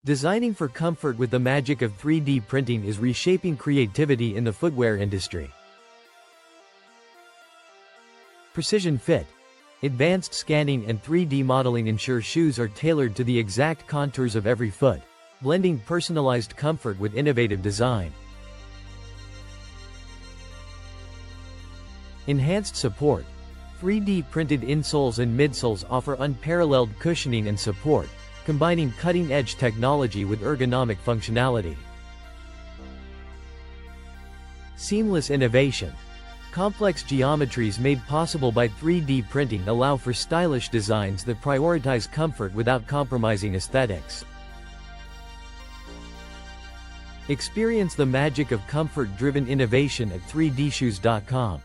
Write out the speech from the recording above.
Designing for comfort with the magic of 3D printing is reshaping creativity in the footwear industry. Precision fit. Advanced scanning and 3D modeling ensure shoes are tailored to the exact contours of every foot, blending personalized comfort with innovative design. Enhanced support. 3D printed insoles and midsoles offer unparalleled cushioning and support, combining cutting-edge technology with ergonomic functionality. Seamless innovation. Complex geometries made possible by 3D printing allow for stylish designs that prioritize comfort without compromising aesthetics. Experience the magic of comfort-driven innovation at 3dshoes.com.